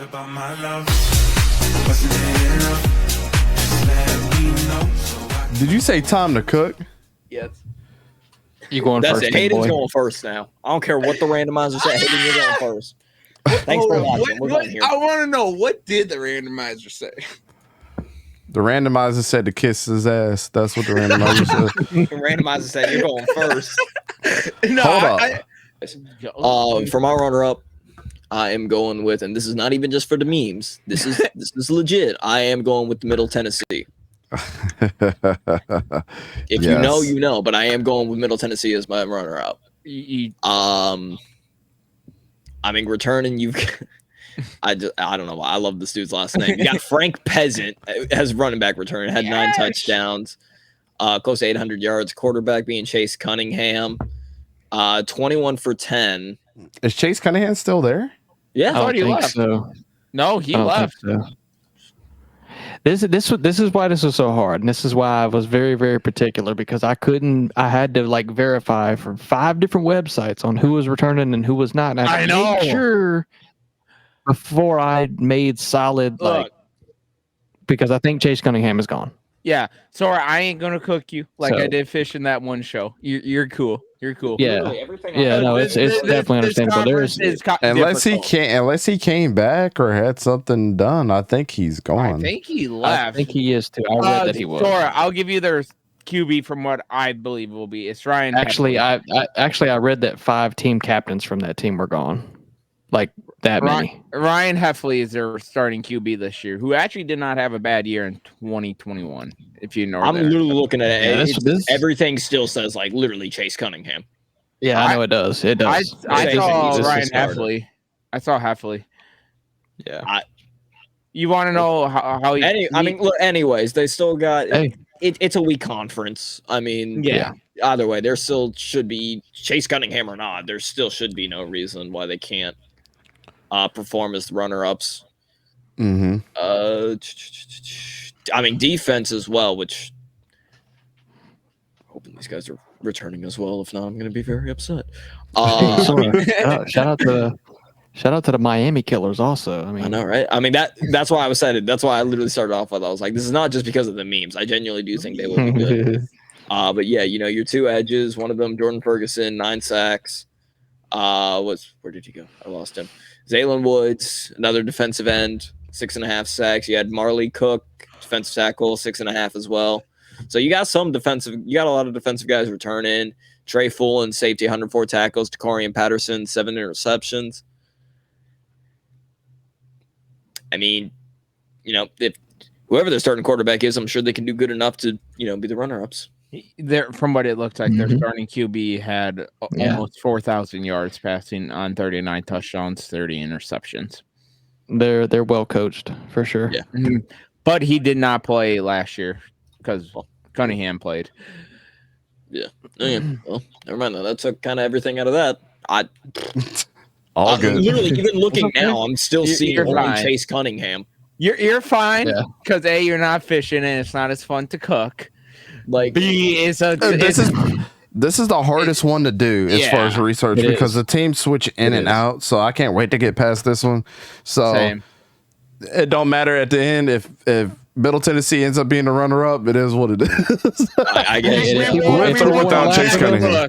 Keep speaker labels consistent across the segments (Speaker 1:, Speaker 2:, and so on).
Speaker 1: about my love? Wasn't it enough? Just let me know so I
Speaker 2: Did you say time to cook?
Speaker 3: Yes.
Speaker 4: You going
Speaker 3: That's
Speaker 4: first,
Speaker 3: it.
Speaker 4: big
Speaker 3: Hayden's
Speaker 4: boy?
Speaker 3: going first now. I don't care what the randomizer said. Hayden, you're going first. Thanks for watching. We're done here.
Speaker 5: I want to know, what did the randomizer say?
Speaker 2: The randomizer said to kiss his ass. That's what the randomizer said.
Speaker 3: The randomizer said you're going first.
Speaker 5: No,
Speaker 2: Hold up.
Speaker 3: For my runner-up, I am going with, and this is not even just for the memes. This is legit. I am going with Middle Tennessee. If you know, you know. But I am going with Middle Tennessee as my runner-up. I mean, returning you. I don't know why. I love this dude's last name. You got Frank Peasant as running back return. Had 9 touchdowns, close to 800 yards. Quarterback being Chase Cunningham, 21 for 10.
Speaker 2: Is Chase Cunningham still there?
Speaker 3: Yeah,
Speaker 4: I thought he left. So.
Speaker 5: No, he
Speaker 4: I don't
Speaker 5: left.
Speaker 4: think so. This is why this was so hard, and this is why I was very, very particular, because I had to like verify from 5 different websites on who was returning and who was not. And I had to make sure before I made solid because I think Chase Cunningham is gone.
Speaker 5: Yeah, sorry, I ain't gonna cook you like I did fish in that one show. You're cool. You're cool.
Speaker 4: Yeah, no, it's definitely understandable.
Speaker 2: Unless he came back or had something done, I think he's gone.
Speaker 5: I think he left.
Speaker 4: I think he is too. I read that he was.
Speaker 5: Sora, I'll give you their QB from what I believe it will be. It's Ryan.
Speaker 4: Actually, I read that 5 team captains from that team were gone. Like that many.
Speaker 5: Ryan Heffley is their starting QB this year, who actually did not have a bad year in 2021. If you know,
Speaker 3: I'm literally looking at it.
Speaker 4: Yeah,
Speaker 3: everything still says like literally Chase Cunningham.
Speaker 4: Yeah, I know it does. It does.
Speaker 5: I saw Ryan Heffley. I saw Heffley.
Speaker 4: Yeah.
Speaker 5: You want to know how he?
Speaker 3: Look. Anyways, they still got. It's a weak conference. I mean,
Speaker 5: yeah.
Speaker 3: Either way, there still should be Chase Cunningham or not. There still should be no reason why they can't perform as the runner-ups.
Speaker 2: Mm-hmm.
Speaker 3: I mean, defense as well, which hoping these guys are returning as well. If not, I'm going to be very upset.
Speaker 4: Shout out to the Miami Killers also. I mean,
Speaker 3: I know, right? I mean, that's why I was saying. That's why I literally started off with. I was like, this is not just because of the memes. I genuinely do think they will be good. But yeah, your 2 edges. One of them, Jordan Ferguson, 9 sacks. Where did he go? I lost him. Zaylen Woods, another defensive end, 6.5 sacks. You had Marley Cook, defensive tackle, 6.5 as well. So you got a lot of defensive guys returning. Trey Fullen, safety, 104 tackles. Takarian Patterson, 7 interceptions. I mean, if whoever their starting quarterback is, I'm sure they can do good enough to, be the runner-ups.
Speaker 5: From what it looked like, their starting QB had almost 4,000 yards passing on 39 touchdowns, 30 interceptions.
Speaker 4: They're well coached for sure.
Speaker 3: Yeah,
Speaker 5: but he did not play last year because Cunningham played.
Speaker 3: Yeah. Well, never mind. That took kind of everything out of that.
Speaker 2: All good.
Speaker 3: Literally, even looking now, I'm still seeing only Chase Cunningham.
Speaker 5: You're fine because A, you're not fishing and it's not as fun to cook. Like B is
Speaker 2: this is the hardest one to do as far as research because the teams switch in and out. So I can't wait to get past this one. So it don't matter at the end if Middle Tennessee ends up being the runner-up. It is what it is.
Speaker 3: I guess
Speaker 2: with or without Chase Cunningham.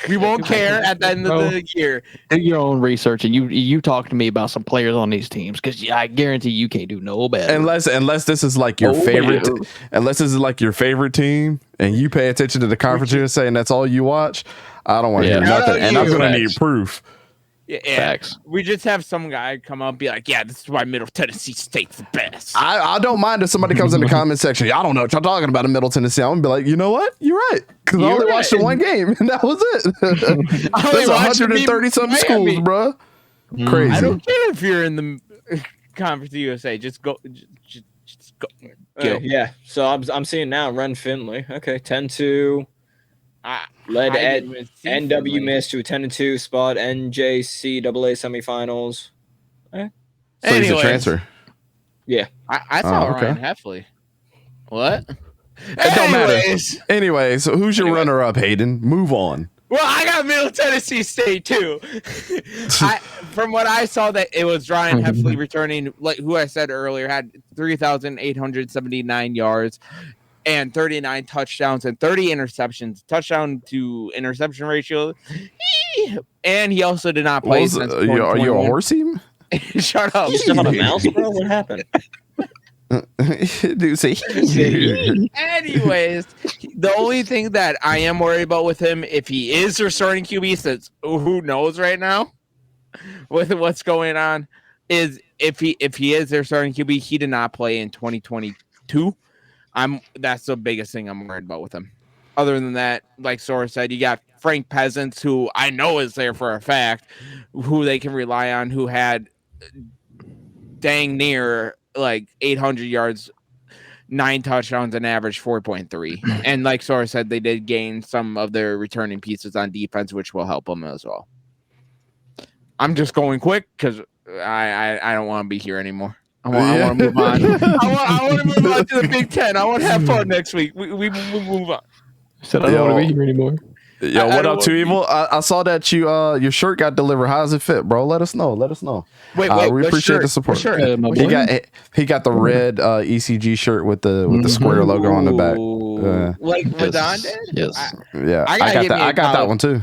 Speaker 5: We won't care at the end of the year.
Speaker 4: Do your own research and you talk to me about some players on these teams because I guarantee you can't do no better.
Speaker 2: Unless this is like your favorite, unless this is like your favorite team and you pay attention to the conference USA and that's all you watch. I don't want to hear nothing, and I'm gonna need proof.
Speaker 5: Yeah, facts. We just have some guy come up and be like, "Yeah, this is why Middle Tennessee State's the best."
Speaker 2: I don't mind if somebody comes in the comment section. I don't know what y'all talking about in Middle Tennessee. I'm gonna be like, you know what? You're right, because I only watched the one game and that was it. There's 130 something schools, bro. Crazy.
Speaker 5: I don't care if you're in the Conference USA. Just go. Just go.
Speaker 3: Yeah. So I'm seeing now Ren Finley. Okay, 10-2. Led at NW Miss to a 10-2 spot, NJCAA semifinals.
Speaker 2: So he's a transfer.
Speaker 3: Yeah,
Speaker 5: I saw Ryan Heffley. What?
Speaker 2: It don't matter. Anyways, so who's your runner-up, Hayden? Move on.
Speaker 5: Well, I got Middle Tennessee State too. From what I saw, that it was Ryan Heffley returning, like who I said earlier, had 3,879 yards and 39 touchdowns and 30 interceptions. Touchdown to interception ratio. And he also did not play since
Speaker 2: are you a horsey?
Speaker 5: Shut up.
Speaker 3: You still have a mouse, bro? What happened?
Speaker 2: Dude, say
Speaker 5: Anyways, the only thing that I am worried about with him, if he is their starting QB, since who knows right now with what's going on, is if he is their starting QB, he did not play in 2022. That's the biggest thing I'm worried about with him. Other than that, like Sora said, you got Frank Peasants, who I know is there for a fact, who they can rely on, who had dang near like 800 yards, 9 touchdowns, and average 4.3. And like Sora said, they did gain some of their returning pieces on defense, which will help them as well. I'm just going quick because I don't want to be here anymore. I want to move on. I want to move on to the Big Ten. I want to have fun next week. We move on.
Speaker 4: Said I don't want to be here anymore.
Speaker 2: Yo, what up, Too Evil? I saw that your shirt got delivered. How does it fit, bro? Let us know.
Speaker 5: Wait,
Speaker 2: we appreciate the support. He got the red ECG shirt with the square logo on the back.
Speaker 5: Like Madon did?
Speaker 4: Yes.
Speaker 2: I got that one too.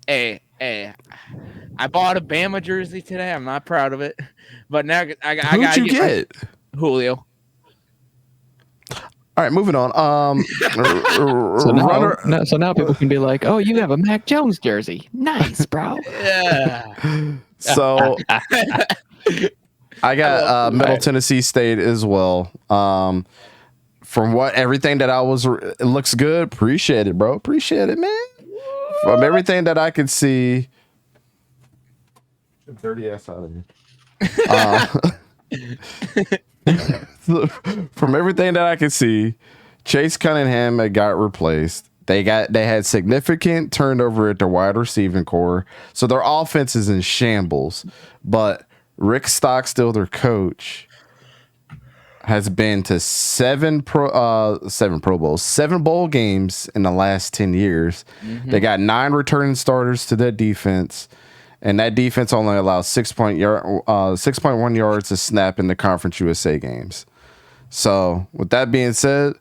Speaker 5: Hey, I bought a Bama jersey today. I'm not proud of it, but now I
Speaker 2: Who'd you get?
Speaker 5: Julio.
Speaker 2: All right, moving on.
Speaker 4: So now people can be like, "Oh, you have a Mac Jones jersey. Nice, bro."
Speaker 5: Yeah.
Speaker 2: So I got Middle Tennessee State as well. From everything that it looks good. Appreciate it, bro. Appreciate it, man. From everything that I could see. Dirty ass out of here. From everything that I could see, Chase Cunningham got replaced. They had significant turnover at the wide receiving core, so their offense is in shambles. But Rick Stockstill, their coach, has been to 7 bowl games in the last 10 years. Mm-hmm. They got 9 returning starters to their defense. And that defense only allows 6.1 yards a snap in the Conference USA games. So, with that being said,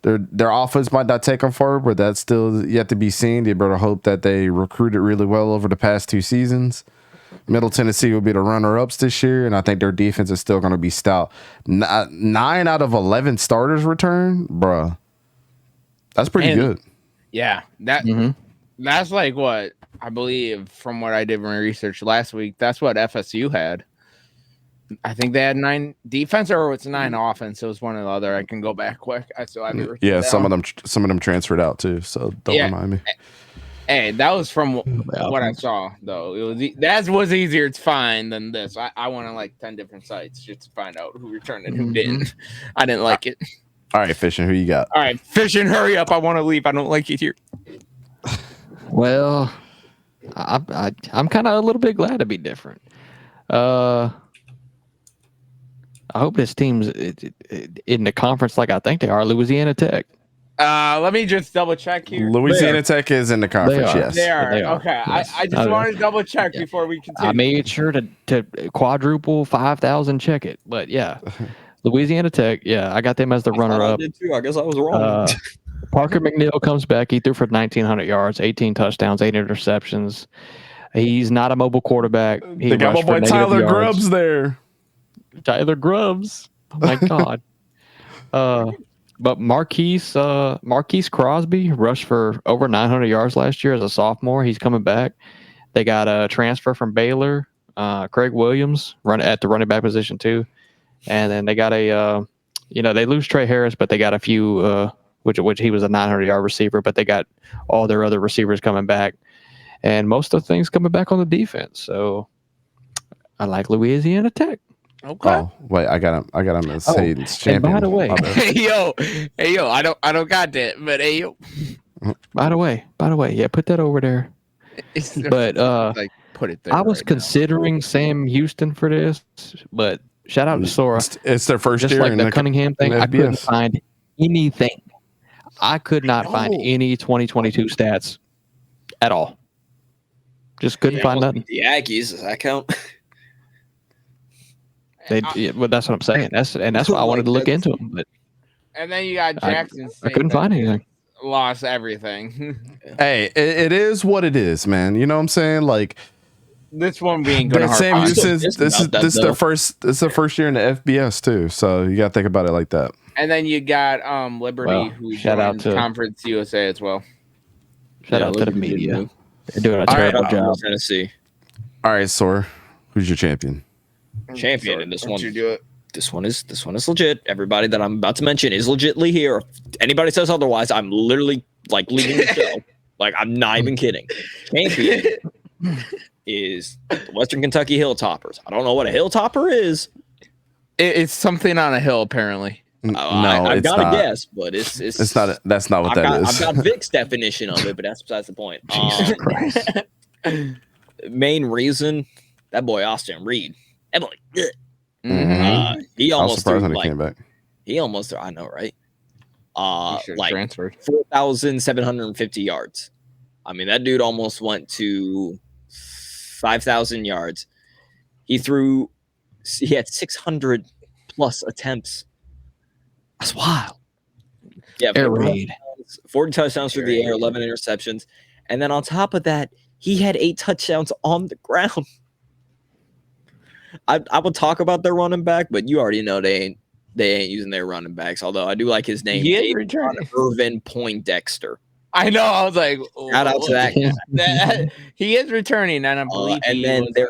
Speaker 2: their offense might not take them forward, but that's still yet to be seen. You better hope that they recruited really well over the past 2 seasons. Middle Tennessee will be the runner-ups this year, and I think their defense is still going to be stout. 9 out of 11 starters return, bruh. That's pretty good.
Speaker 5: Yeah, that's like what I believe from what I did my research last week. That's what FSU had. I think they had 9 defense, or it's 9 offense. It was one or the other. I can go back quick. I still have it.
Speaker 2: Yeah, some of them transferred out too. So don't remind me.
Speaker 5: Hey, that was from what I saw though. That was easier to find than this. I went on like 10 different sites just to find out who returned and who didn't. I didn't like it.
Speaker 2: All right, Fishing, who you got?
Speaker 5: All right, Fishing, hurry up! I want to leave. I don't like it here.
Speaker 4: Well, I'm kind of a little bit glad to be different. I hope this team's in the conference like I think they are, Louisiana Tech.
Speaker 5: Let me just double check here.
Speaker 2: Louisiana Tech is in the conference, yes.
Speaker 5: They are. Okay.
Speaker 4: Yes.
Speaker 5: I just wanted to double check before we continue.
Speaker 4: I made sure to quadruple 5,000 check it. But yeah, Louisiana Tech, yeah, I got them as the runner-up.
Speaker 3: I did too. I guess I was wrong.
Speaker 4: Parker McNeil comes back. He threw for 1,900 yards, 18 touchdowns, 8 interceptions. He's not a mobile quarterback.
Speaker 2: They got my boy Tyler Grubbs there.
Speaker 4: Tyler Grubbs. Oh my God. But Marquise Crosby rushed for over 900 yards last year as a sophomore. He's coming back. They got a transfer from Baylor, Craig Williams, at the running back position too. And then they got they lose Trey Harris, but they got a few, which he was a 900-yard receiver, but they got all their other receivers coming back. And most of the things coming back on the defense. So I like Louisiana Tech.
Speaker 5: Okay.
Speaker 2: Oh wait, I got him as Hayden's champion.
Speaker 4: By the way,
Speaker 5: hey yo, I don't got that, but hey yo.
Speaker 4: By the way, yeah, put that over there. But
Speaker 5: like put it there.
Speaker 4: I was considering Sam Houston for this, but shout out to Sora.
Speaker 2: It's their first
Speaker 4: just
Speaker 2: year
Speaker 4: like
Speaker 2: in
Speaker 4: the Cunningham thing. I couldn't
Speaker 2: FBS.
Speaker 4: find anything. I could not find any 2022 stats at all. Just couldn't find nothing.
Speaker 3: The Aggies, does that count?
Speaker 4: Well, that's what I'm saying. That's why I wanted to look into them. But
Speaker 5: and then you got Jackson State.
Speaker 4: I couldn't find anything.
Speaker 5: Lost everything.
Speaker 2: Hey, it is what it is, man. You know what I'm saying? Like
Speaker 5: this one being good.
Speaker 2: Sam Houston. This is their first year in the FBS too. So you got to think about it like that.
Speaker 5: And then you got Liberty, who joined Conference USA as well.
Speaker 4: Shout out to the media. They're doing a terrible job.
Speaker 3: Tennessee.
Speaker 2: All right, Sor, who's your champion?
Speaker 3: Champion in this one.
Speaker 5: You do it.
Speaker 3: This one is legit. Everybody that I'm about to mention is legitly here. If anybody says otherwise, I'm literally like leaving the show. Like I'm not even kidding. Champion is the Western Kentucky Hilltoppers. I don't know what a Hilltopper is.
Speaker 5: It's something on a hill, apparently.
Speaker 2: No,
Speaker 3: I've got to guess, but it's
Speaker 2: not. That's not what that is.
Speaker 3: I've got Vic's definition of it, but that's besides the point.
Speaker 4: Jesus Christ.
Speaker 3: Main reason, that boy Austin Reed. That boy, he
Speaker 2: I was
Speaker 3: almost
Speaker 2: surprised
Speaker 3: threw,
Speaker 2: when he came back.
Speaker 3: He almost threw, I know, right?
Speaker 5: Like transferred
Speaker 3: 4,750 yards. I mean, that dude almost went to 5,000 yards. He had 600 plus attempts. That's wild. Yeah, 40 touchdowns through the air, 11 interceptions. And then on top of that, he had 8 touchdowns on the ground. I would talk about their running back, but you already know they ain't using their running backs. Although I do like his name, Irvin Poindexter.
Speaker 5: I know. I was like,
Speaker 3: shout out to that.
Speaker 5: He is returning, and I believe.
Speaker 3: And then their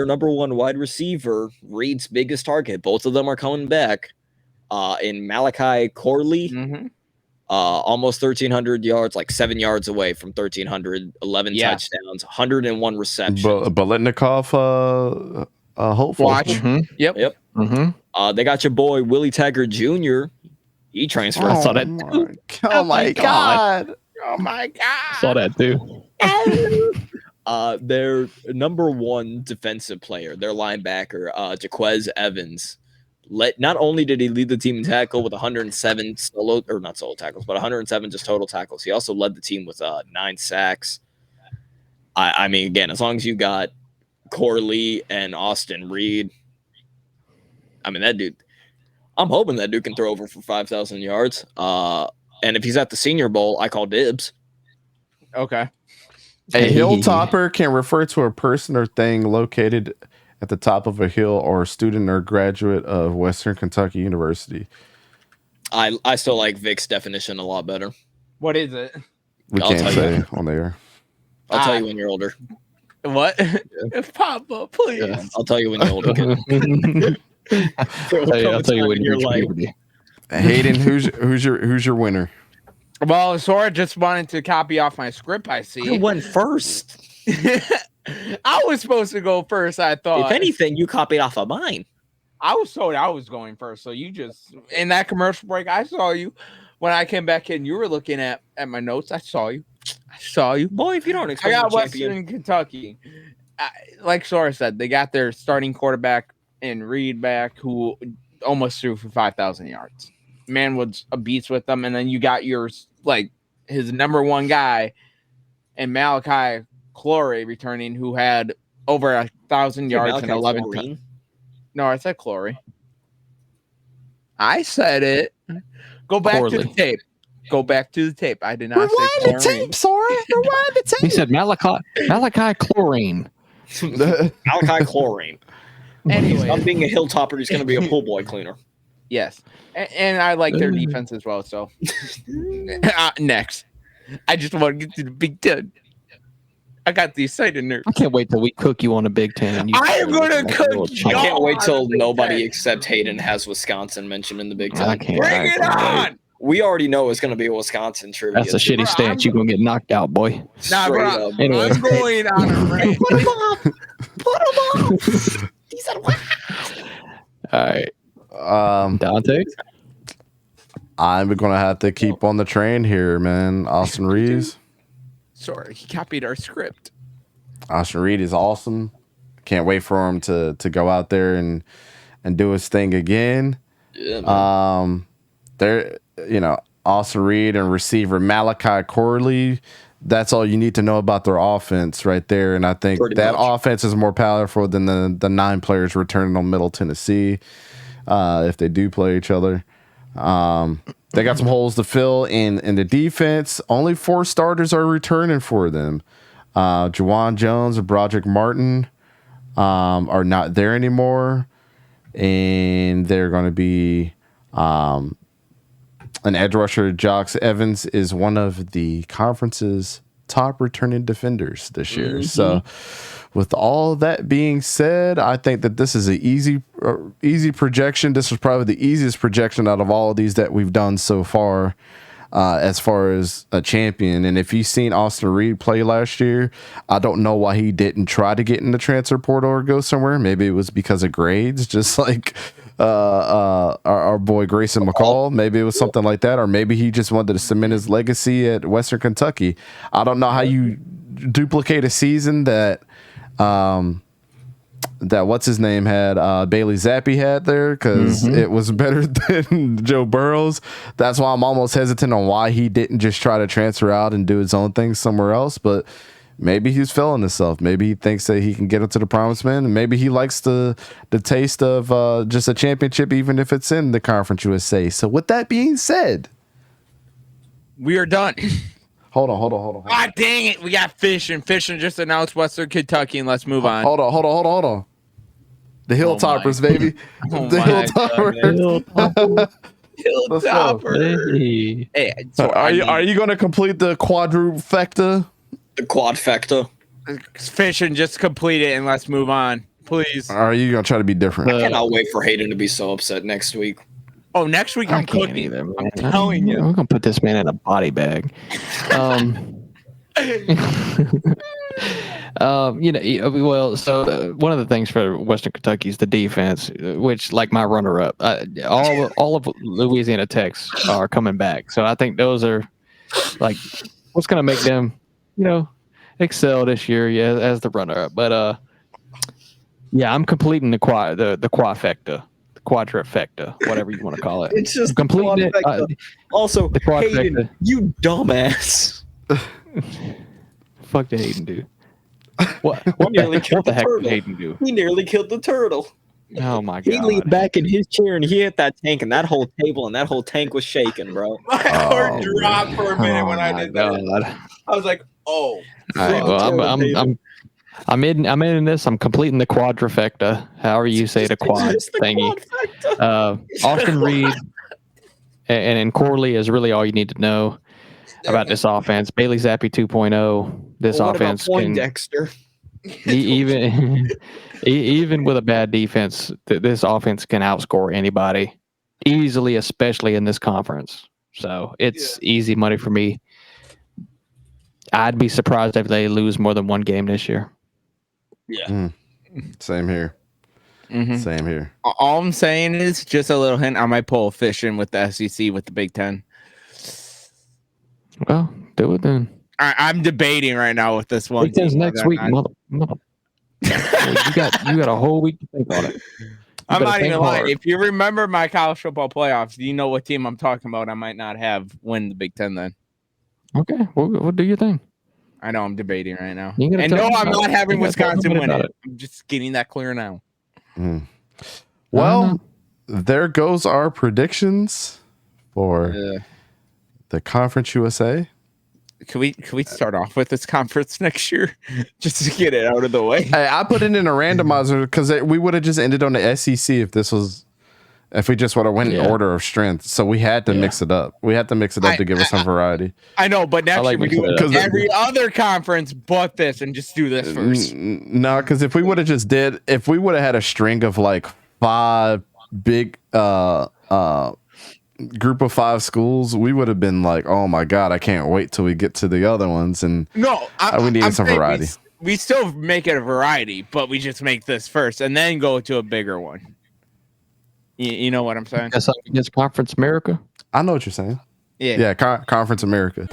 Speaker 3: number one wide receiver, Reed's biggest target. Both of them are coming back. In Malachi Corley, almost 1,300 yards, like 7 yards away from 1,300, 11 touchdowns, 101 receptions.
Speaker 2: Baletnikov, hopeful.
Speaker 5: Watch. Yep.
Speaker 3: They got your boy Willie Taggart Jr. He transferred.
Speaker 4: I saw that.
Speaker 2: Oh my god!
Speaker 5: Oh my god!
Speaker 4: Saw that too.
Speaker 3: Their number one defensive player, their linebacker, Jaquez Evans. Not only did he lead the team in tackle with 107 not solo tackles, but 107 just total tackles. He also led the team with 9 sacks. I mean, again, as long as you got Corley and Austin Reed, I mean, that dude, I'm hoping that dude can throw over for 5,000 yards. And if he's at the Senior Bowl, I call dibs.
Speaker 5: Okay.
Speaker 2: A hilltopper can refer to a person or thing located at the top of a hill or a student or graduate of Western Kentucky University.
Speaker 3: I still like Vic's definition a lot better.
Speaker 5: What is it?
Speaker 2: We can't say on the air.
Speaker 3: I'll tell you when you're older.
Speaker 5: What? Yeah. Papa, please.
Speaker 3: Yeah, I'll tell you when you're older.
Speaker 4: I'll tell you when you're like.
Speaker 2: Hayden, who's your winner?
Speaker 5: Well, Sora just wanted to copy off my script. I see.
Speaker 3: I went first.
Speaker 5: I was supposed to go first. I thought.
Speaker 3: If anything, you copied off of mine.
Speaker 5: I was told I was going first, so you just in that commercial break. I saw you when I came back in. You were looking at my notes. I saw you.
Speaker 3: Boy. If you don't expect,
Speaker 5: I got Western Kentucky. Like Sora said, they got their starting quarterback in Reed back, who almost threw for 5,000 yards. Man was a beast with them, and then you got his number one guy, and Malachi Clory returning, who had over 1,000 yards and 11. No, I said Clory. I said it. Go back to the tape. Go back to the tape. I did not say Chlorine.
Speaker 2: The tape, sorry. Rewind the tape.
Speaker 4: He said Malachi Chlorine.
Speaker 3: Malachi Chlorine.
Speaker 5: Anyway,
Speaker 3: I'm being a hilltopper. He's going to be a pool boy cleaner.
Speaker 5: Yes, and I like their defense as well. So next, I just want to get to the Big Ten. I got the excited nerves.
Speaker 4: I can't wait till we cook you on the Big Ten. And
Speaker 5: I am going to cook you.
Speaker 3: I can't wait till nobody except Hayden has Wisconsin mentioned in the Big Ten.
Speaker 5: Bring it on.
Speaker 3: We already know it's going to be a Wisconsin trivia.
Speaker 4: That's a shitty stance. You're going to get knocked out, boy.
Speaker 5: Nah, bro.
Speaker 4: Anyway.
Speaker 5: I'm going on a rant.
Speaker 3: Put him up. He said, wow.
Speaker 4: All right. Dante?
Speaker 2: I'm going to have to keep on the train here, man. Austin Reed.
Speaker 5: Sorry, he copied our script.
Speaker 2: Austin Reed is awesome. Can't wait for him to go out there and do his thing again.
Speaker 3: Yeah, man.
Speaker 2: Austin Reed and receiver Malachi Corley. that's all you need to know about their offense right there. And I think that offense is more powerful than the 9 players returning on Middle Tennessee if they do play each other. They got some holes to fill in the defense. Only 4 starters are returning for them. Juwan Jones and Broderick Martin are not there anymore. And they're going to be an edge rusher. Jox Evans is one of the conference's top returning defenders this year. Mm-hmm. So with all that being said, I think that this is an easy projection. This is probably the easiest projection out of all of these that we've done so far as a champion. And if you've seen Austin Reed play last year, I don't know why he didn't try to get in the transfer portal or go somewhere. Maybe it was because of grades, just like our boy Grayson McCall. Maybe it was something like that, or maybe he just wanted to cement his legacy at Western Kentucky. I don't know how you duplicate a season that what's his name had Bailey Zappi had there, because it was better than Joe Burrow's. That's why I'm almost hesitant on why he didn't just try to transfer out and do his own thing somewhere else. But maybe he's feeling himself. Maybe he thinks that he can get into the promised land, and maybe he likes the taste of just a championship, even if it's in the Conference USA. So with that being said,
Speaker 5: we are done.
Speaker 2: Hold on.
Speaker 5: God dang it. We got Fishing. Fishing just announced Western Kentucky, and let's move on.
Speaker 2: Hold on. The Hilltoppers, baby. The Hilltoppers.
Speaker 5: Hilltoppers. Hey,
Speaker 2: so are you going to complete the quadrifecta?
Speaker 3: The quadfecta.
Speaker 5: Fishing, just complete it, and let's move on, please.
Speaker 2: Or are you going to try to be different?
Speaker 3: I cannot wait for Hayden to be so upset next week.
Speaker 5: Oh, next week I'm cooking.
Speaker 4: Either, man.
Speaker 5: I'm telling you.
Speaker 4: I'm gonna put this man in a body bag. So one of the things for Western Kentucky is the defense, which, like my runner-up, all of Louisiana Techs are coming back. So I think those are like what's gonna make them, excel this year, as the runner-up. But I'm completing the quadfecta. Quadrifecta, whatever you want to call it.
Speaker 3: It's just
Speaker 4: completing it.
Speaker 3: Also, Hayden, you dumbass.
Speaker 4: Fuck did Hayden do?
Speaker 3: What the
Speaker 4: heck did Hayden do?
Speaker 3: He nearly killed the turtle.
Speaker 4: Oh my god!
Speaker 3: He leaned back in his chair and he hit that tank, and that whole table and that whole tank was shaking, bro.
Speaker 5: My heart dropped for a minute when I did that. I was like, "Oh."
Speaker 4: All right, well, I'm in this. I'm completing the quadrifecta. However you say the quad thingy. Austin Reed and Corley is really all you need to know about this offense. Bailey Zappi 2.0. This offense can
Speaker 3: Dexter.
Speaker 4: even with a bad defense, this offense can outscore anybody easily, especially in this conference. So it's easy money for me. I'd be surprised if they lose more than one game this year.
Speaker 3: Yeah.
Speaker 2: Same here.
Speaker 5: Mm-hmm.
Speaker 2: Same here.
Speaker 5: All I'm saying is just a little hint. I might pull a Fishing with the SEC with the Big Ten.
Speaker 4: Well, do it then.
Speaker 5: I'm debating right now with this one.
Speaker 4: Big Ten's next week, mother. You got a whole week to think on it.
Speaker 5: I'm not even lying. If you remember my college football playoffs, do you know what team I'm talking about? I might not have win the Big Ten then.
Speaker 4: Okay, we'll do your thing.
Speaker 5: I know I'm debating right now.
Speaker 4: And
Speaker 5: no, I'm not having Wisconsin win it. I'm just getting that clear now.
Speaker 2: Well, there goes our predictions for the Conference USA.
Speaker 5: Can we start off with this conference next year just to get it out of the way?
Speaker 2: Hey, I put it in a randomizer because we would have just ended on the SEC if we just would have went in order of strength. So we had to mix it up. We had to mix it up to give us some variety.
Speaker 5: I know, but next year we do every other conference but this and just do this first.
Speaker 2: No, because if we would have had a string of like 5 big group of 5 schools, we would have been like, oh my god, I can't wait till we get to the other ones. And we needed some variety.
Speaker 5: We still make it a variety, but we just make this first and then go to a bigger one. You know what I'm saying?
Speaker 4: That's Conference America.
Speaker 2: I know what you're saying.
Speaker 5: Yeah.
Speaker 2: Conference America.